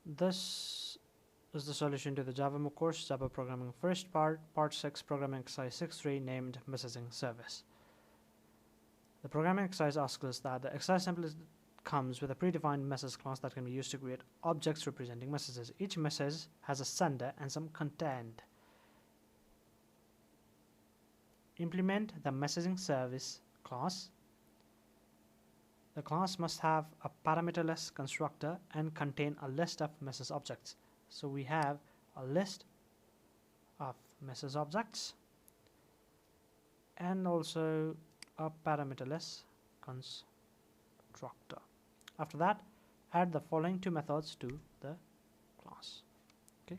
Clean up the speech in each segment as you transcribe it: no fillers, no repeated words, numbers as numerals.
This is the solution to the Java MOOC course, Java Programming First Part, Part 6, Programming Exercise 6.3, named Messaging Service. The programming exercise asks us that the exercise template comes with a predefined message class that can be used to create objects representing messages. Each message has a sender and some content. Implement the messaging service class. The class must have a parameterless constructor and contain a list of message objects. So we have a list of message objects and also a parameterless constructor. After that, add the following two methods to the class. Okay,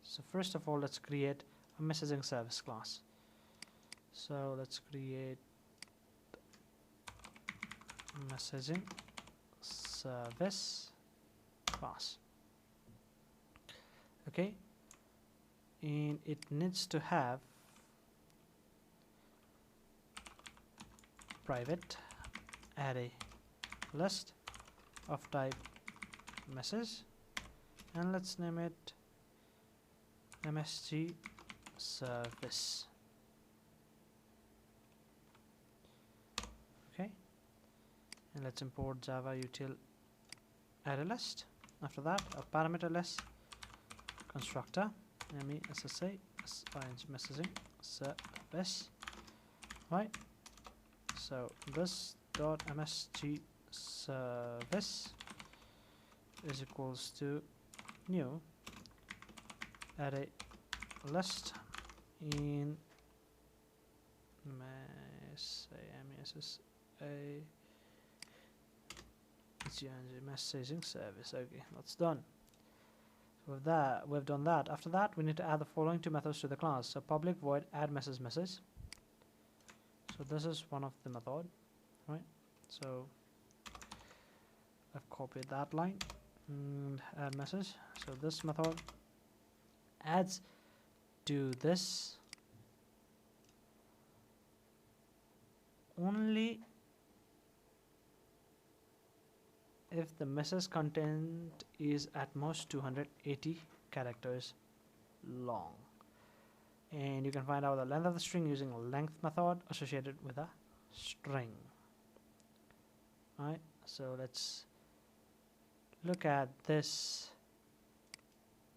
so first of all, let's create a messaging service class. So let's create messaging service class. Okay, and it needs to have private array list of type message, and let's name it MSG service. Okay, and let's import Java util array list. After that, a parameterless constructor, messaging service. Right, so this dot msg service is equals to new array list in messaging service. Okay, that's done. So with that, we've done that. After that, we need to add the following two methods to the class. So public void addMessage. So this is one of the method, right? So I've copied that line and addMessage. So this method adds to this only if the message content is at most 280 characters long, and you can find out the length of the string using a length method associated with a string. Alright, so let's look at this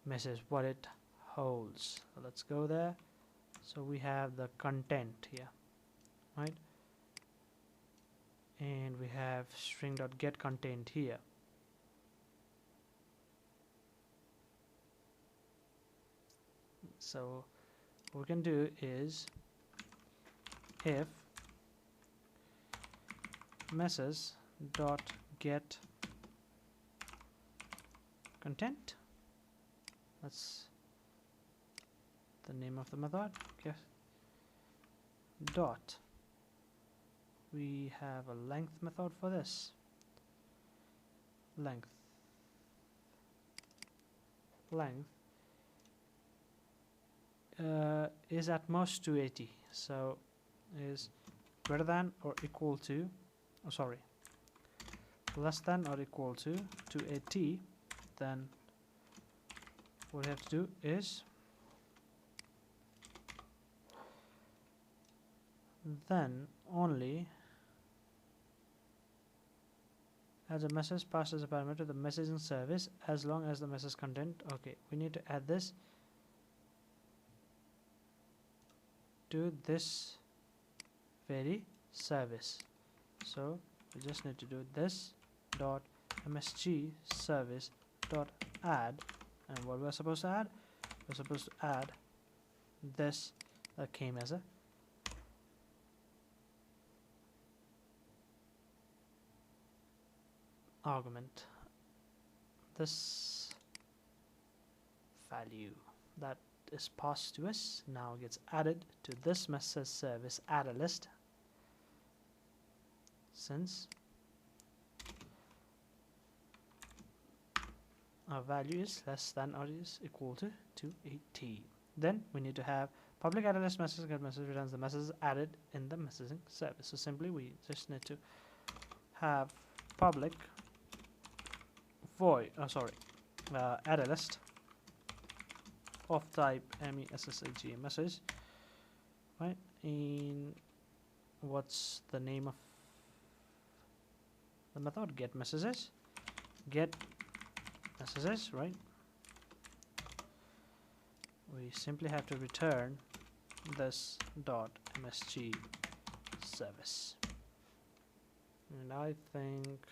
message, what it holds. So let's go there. So we have the content here, right? And we have string.getContent here. So what we can do is, if message.getContent, that's the name of the method. Okay, dot, we have a length method for this. Length is at most 280, so is greater than or equal to, less than or equal to 280, then what we have to do is then only as a message passed as a parameter to the messaging service as long as the message content. Okay, we need to add this to this very service. So we just need to do this dot msg service dot add, and what we're supposed to add, we're supposed to add this that came as a argument. This value that is passed to us now gets added to this message service array list, since our value is less than or is equal to 280. Then we need to have public array list message get message returns the message added in the messaging service. So simply we just need to have public void add a list of type message message, right? In what's the name of the method? Get messages, right? We simply have to return this dot msg service, and I think,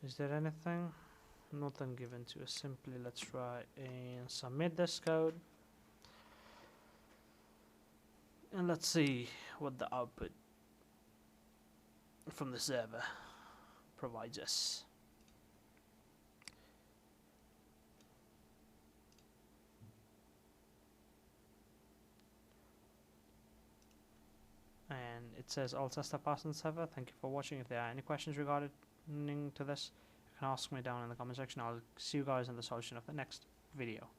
is there anything? Nothing given to us. Simply let's try and submit this code, and let's see what the output from the server provides us. And it says all systems passed on the server. Thank you for watching. If there are any questions regarding to this, you can ask me down in the comment section. I'll see you guys in the solution of the next video.